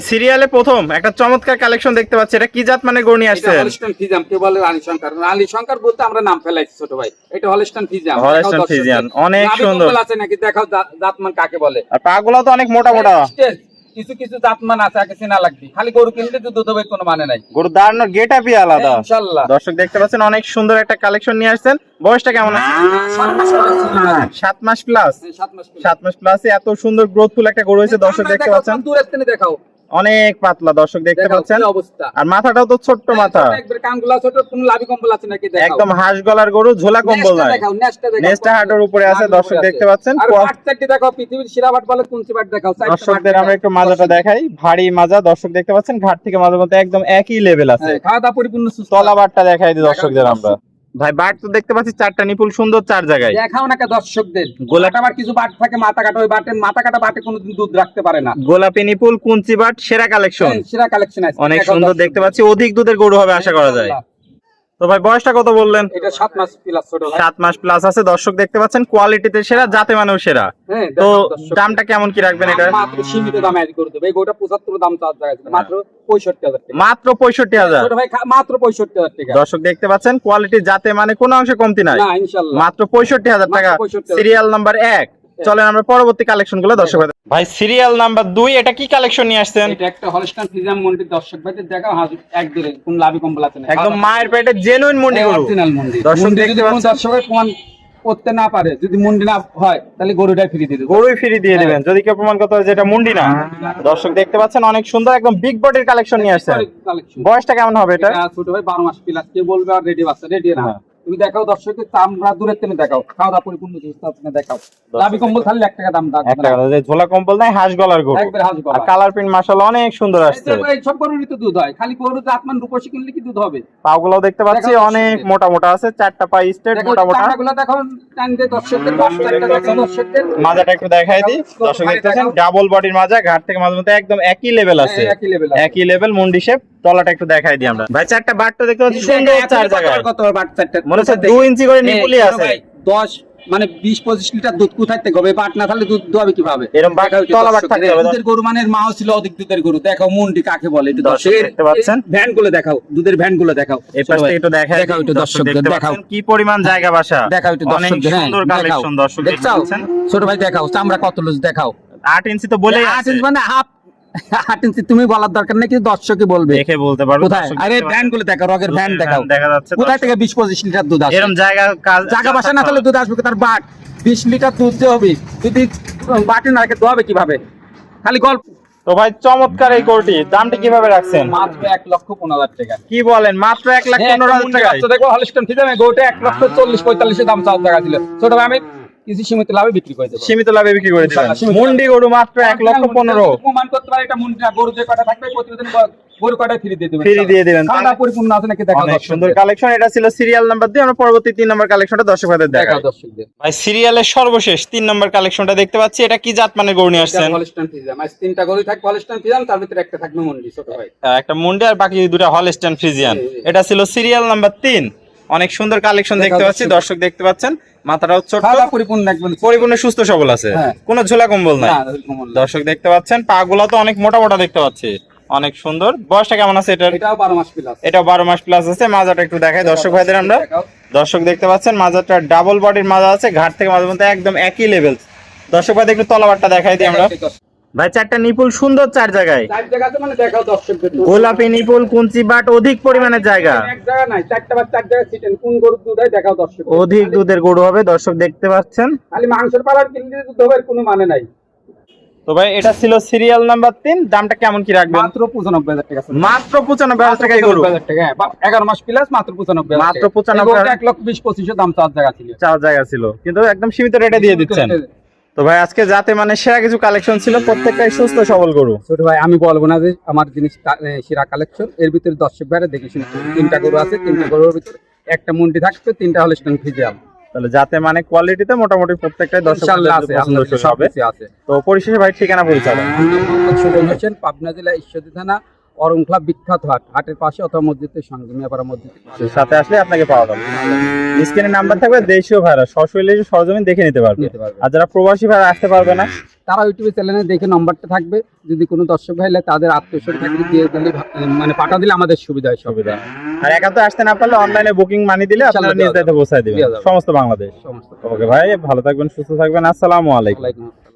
সিরিয়ালে প্রথম একটা চমৎকার কালেকশন দেখতে পাচ্ছি, এটা কি জাত মানে গরু নিয়ে আসছেন? হলস্টাইন ফ্রিজিয়ান, কে বলে রানী শঙ্কর। রানী শঙ্কর বলতে আমরা নাম ফেলাইছি ছোট ভাই, এটা হলস্টাইন ফ্রিজিয়ান। হলস্টাইন ফ্রিজিয়ান অনেক সুন্দর আছে নাকি দেখাও, জাতমান কাকে বলে। আর পাগুলো তো অনেক মোটা মোটা। কিছু কিছু জাতমান আছে, আগে চেনা লাগবে। খালি গরু কিনলে তো দুধ হবে কোনো মানে নাই। গরু দাঁড়ানোর গেটআপই আলাদা। ইনশাআল্লাহ দর্শক দেখতে পাচ্ছেন অনেক সুন্দর একটা কালেকশন নিয়ে আসছেন। বয়সটা কেমন আছে? 7 মাস প্লাস। 7 মাস প্লাস এত সুন্দর গ্রোথফুল একটা গরু হয়েছে। দর্শক দেখতে পাচ্ছেন দূরের থেকে দেখাও, অনেক পাতলা। দর্শক দেখতে পাচ্ছেন অবস্থা। আর মাথাটাও তো ছোট্ট মাথা, একবার কানগুলা ছোট, কোন লাভি কম্বল আছে নাকি দেখাও। একদম হাঁস গলার গরু, ঝোলা কম্বল নাই, নেস্টা হাটের উপরে আছে। দর্শক দেখতে পাচ্ছেন আর বাটচাটি দেখাও, পৃথিবীর সেরা বাট বলে কোন বাট দেখাও। দর্শকদের আমরা একটু মাজাটা দেখাই, ভারী মাজা। দর্শক দেখতে পাচ্ছেন ঘাট থেকে মাজার মধ্যে একদম একই লেভেল আছে। খাওয়া দাওয়া পরিপূর্ণ সুস্থ। তলা বাটটা দেখাই দিই দর্শকদের আমরা। ভাই বাট তো দেখতে পাচ্ছি চারটা নিপুল সুন্দর, 4 জায়গায় দেখাও না কে দর্শকদের। গোলাটা আবার কিছু বাট থাকে মাথা কাটা, ওই বাটে মাথা কাটা বাটে কোনোদিন দুধ রাখতে পারে না। গোলাপি নিপুল কুঞ্চি বাট সেরা কালেকশন, সেরা কালেকশন আছে, অনেক সুন্দর দেখতে পাচ্ছি। অধিক দুধের গরু হবে আশা করা যায়। তো ভাই বয়সটা কত বললেন? এটা 7 মাস প্লাস ছোট ভাই। 7 মাস প্লাস আছে। দর্শক দেখতে পাচ্ছেন কোয়ালিটিতে সেরা, জাতে মানেও সেরা। তো দামটা কেমন কি রাখবেন এটা? মাত্র সীমিত দামে আজ করে দেব। এই গোটা 75 দাম চার্জ জায়গা মাত্র 65,000 টাকা। মাত্র 65,000 ছোট ভাই, মাত্র 65,000 টাকা। দর্শক দেখতে পাচ্ছেন কোয়ালিটি জাতে মানে কোনো অংশে কমতি নাই। না ইনশাআল্লাহ মাত্র 65,000 টাকা। Serial number 1। চলেন আমরা পরবর্তী কালেকশন গুলো দর্শক ভাই। সিরিয়াল নাম্বার 2, এটা কি কালেকশন নিয়ে আসছেন? এটা একটা হলস্টাইন ফ্রিজিয়ান মন্ডি। দর্শক ভাইদের দেখাও, হাজির এক দিলে কোন লাভি কম্বল আছে না। একদম মায়ের পেটে জেনুইন মুন্ডি গরু, অরিজিনাল মন্ডি। দর্শক যদি দেখতে কোন পাচ্ছেন দর্শকের প্রমাণ করতে না পারে, যদি মুন্ডি না হয়, তাহলে গরুটাই ফ্রি দিয়ে দেব। গরুই ফ্রি দিয়ে দিবেন যদি কেউ প্রমাণ করতে হয় যেটা মুন্ডি না। দর্শক দেখতে পাচ্ছেন অনেক সুন্দর একদম বিগ বডির কালেকশন নিয়ে আসছেন। বয়সটা কেমন হবে এটা? ছোট ভাই 12 মাস প্লাস। কে বলবে আর রেডি বাচ্চা, রেডি না। তুমি দেখাও দর্শকের চামড়া দূরের থেকে দেখাও, খাওয়া দাওয়া পরিপূর্ণ সুস্থ আছে না দেখাও। লাভি কম্বল খালি 1 টাকা দাম। 1 টাকা যে ঝোলা কম্বল নাই, হাঁস গলার গরু। একবার হাঁস গলা। আর কালার প্রিন্ট মাশাআল্লাহ অনেক সুন্দর আসছে। এই সব গরুরই তো দুধ হয়, খালি গরু জাতমান রূপসী কিনলে কি দুধ হবে? পাগুলো দেখতে পাচ্ছি অনেক মোটা মোটা আছে, 4টা পা স্ট্রেট মোটা মোটা। চামড়াগুলো দেখাও, টান দিয়ে দর্শকদের বাচ্চাটা দেখাও দর্শকদের। মাজাটা একটু দেখাই দিই। দর্শক দেখতে পাচ্ছেন ডাবল বডির মাজা, ঘাট থেকে মাঝে মধ্যে একদম একই লেভেল আছে, একই লেভেল মুন্ডি শেপ। তলাটা একটু দেখাই দিই আমরা। ভাই 4টা বাট তো দেখতে পাচ্ছি সুন্দর, 4 জায়গায়। কত বাট 4টা? মনে হচ্ছে 2 ইঞ্চি করে নিপুলি আছে। 10 মানে 20-25 লিটার দুধ কোথায় থেকে হবে? বাট না থাকলে দুধ দোয়াবে কিভাবে? এরকম বাট তলা বাট থাকতে হবে। দুধের গরু মানে মাও ছিল অধিক দুধের গরু। দেখাও মুন্ডি কাকে বলে একটু দর্শক দেখতে পাচ্ছেন। ভ্যান গুলো দেখাও, দুধের ভ্যান গুলো দেখাও। এই পাশ থেকে একটু দেখাই দেখাও একটু দর্শকদের দেখাও কি পরিমাণ জায়গা বাসা। দেখাও একটু অনেক দর্শকদের। সুন্দর কালেকশন দর্শক দেখতে পাচ্ছেন। ছোট ভাই দেখাও চামড়া কত লুজ দেখাও। 8 ইঞ্চি তো বলেই 8 ইঞ্চি মানে হাফ 8 ইঞ্চি। তুমি বলার দরকার নেই, কিন্তু দর্শকই বলবে, দেখে বলতে পারবে। কোথায়? আরে ভ্যান গুলো দেখাও, রগের ভ্যান দেখাও, দেখা যাচ্ছে কোথায় থেকে 20-25 লিটার দুধ আসে? এরকম জায়গা বাসা না থাকলে দুধ আসবে তার বাট 20 লিটার দুধ দিয়ে হবে, যদি বাটি না রেখে দোয়াবে কিভাবে? খালি গল্প। তো ভাই চমৎকার এই গরুটি, দামটা কিভাবে রাখছেন? মাত্র 1,15,000 টাকা। কি বলেন, মাত্র 1,15,000 টাকা? দেখো হলস্টাইন ফ্রিজিয়ান গোটা 1,40,45 দাম চাওয়া টাকা ছিল। ছোট ভাই আমি কিছু সীমিত লাভে বিক্রি করে দেব। সীমিত লাভে বিক্রি করে দিবেন। মুন্ডি গরু মাত্র 1,15,000। প্রমাণ করতে পারে এটা মুন্ডি না। গরু যে কটা থাকবে প্রতিদিন গরু কটা ফ্রি দিয়ে দেবেন। ফ্রি দিয়ে দিবেন। খাওয়া পরিপূর্ণ আছে নাকি দেখাও। অনেক সুন্দর কালেকশন। এটা ছিল সিরিয়াল নাম্বার 2। আমরা পরবর্তী 3 নাম্বার কালেকশনটা দর্শক ভাইদের দেখাই। দর্শকদের ভাই সিরিয়ালের সর্বশেষ 3 নাম্বার কালেকশনটা দেখতে পাচ্ছি, এটা কি জাত মানে গরু নিয়ে আসছেন? Holstein Friesian. আজ 3টা গরু থাকবে হলস্টাইন ফ্রিজিয়ান, তার ভিতরে একটা থাকবে মুন্ডি ছোট ভাই। একটা মুন্ডি আর বাকি 2টা হলস্টাইন ফ্রিজিয়ান। এটা ছিল সিরিয়াল নাম্বার 3। অনেক সুন্দর কালেকশন দেখতে পাচ্ছি। দর্শক দেখতে পাচ্ছেন মাথাটাও ছোট, পরিপূর্ণ একদম পরিপূর্ণ সুস্থ সবল আছে, কোনো ঝোলা কম্বল নাই। দর্শক দেখতে পাচ্ছেন পাগুলো তো অনেক মোটা মোটা দেখতে পাচ্ছি, অনেক সুন্দর। বয়সটা কেমন আছে এটার? এটাও 12 মাস প্লাস। এটাও 12 মাস প্লাস আছে। মাজাটা একটু দেখাই দর্শক ভাইদের আমরা। দর্শক দেখতে পাচ্ছেন মাজাটা ডাবল বডির মাজা আছে, ঘাট থেকে মাঝে মধ্যে একদম একই লেভেল। দর্শক ভাইদের একটু তলাবারটা দেখাই দিই আমরা। ভাই 4টা নিপুল সুন্দর, 4 জায়গায়। 4 জায়গাতে মানে দেখাও দর্শকদের। গোলাপি নিপুল কুঞ্চি বাট অধিক পরিমাণে জায়গা। এক জায়গা নাই, 4টা বা 4 জায়গায় সিটেন। কোন গরুর দুধ হয় দেখাও দর্শক। অধিক দুধের গরু হবে দর্শক দেখতে পাচ্ছেন। খালি মাংসের পালার কিনলে দুধ হবে কোনো মানে নাই। তো ভাই এটা ছিল সিরিয়াল নাম্বার 3। দামটা কেমন কি রাখবেন? মাত্র 95,000 টাকা। মাত্র 95,000 টাকায় গরু। 95,000 টাকা। 11 মাস প্লাস মাত্র 95,000 মাত্র 95,000। 1,20,25 দাম 4 জায়গা ছিল। 4 জায়গা ছিল, কিন্তু একদম সীমিত রেটে দিয়ে দিচ্ছেন। তো ভাই আজকে যাতে মানে সেরা কিছু কালেকশন ছিল, প্রত্যেকটাই সুস্থ সবল গরু। ছোট ভাই আমি বলবো না যে আমার জিনিস সেরা কালেকশন। এর ভিতরে দর্শক ভাইরা দেখে শুনে 3টা গরু আছে, 3টা গরুর ভিতরে একটা মুন্ডি থাকবে, 3টা হলস্টাইন ফ্রিজিয়ান। তাহলে যাতে মানে কোয়ালিটিতে মোটামুটি প্রত্যেকটাই দর্শক আছে। তো পরিশেষে ভাই ঠিকানা পরিচয়। সুজন হোসেন, পাবনা জেলা ঈশ্বরদী থানা অরুণখলা বিখ্যাত হাট, হাটের পাশে অথবা মসজিদের সঙ্গে মিয়াপাড়া মসজিদের পাশে। সাথে আসলে আপনাকে পাওয়া যাবে। স্ক্রিনে নাম্বার থাকবে, দেশীয় ভাইরা সশরীরে সরজমিন দেখে নিতে পারবে। নিতে পারবে। আর যারা প্রবাসী ভাইরা আসতে পারবে না, তারা ইউটিউবে চ্যানেলে দেখে নম্বরটা থাকবে, যদি কোনো দর্শক ভাইলে তাদের আত্মীয় থাকলে দিয়ে দিলে মানে পাঠা দিলে আমাদের সুবিধা হয়, সুবিধা। আর একান্ত আসতে না পারলে অনলাইনে বুকিং মানি দিলে আপনারা নিজ দায়িত্বে পৌঁছায় দিবেন দেওয়া যাবে। সমস্ত বাংলাদেশ। সমস্ত। ওকে ভাই, ভালো থাকবেন, সুস্থ থাকবেন, আসসালামু আলাইকুম। ওয়ালাইকুম আসসালাম।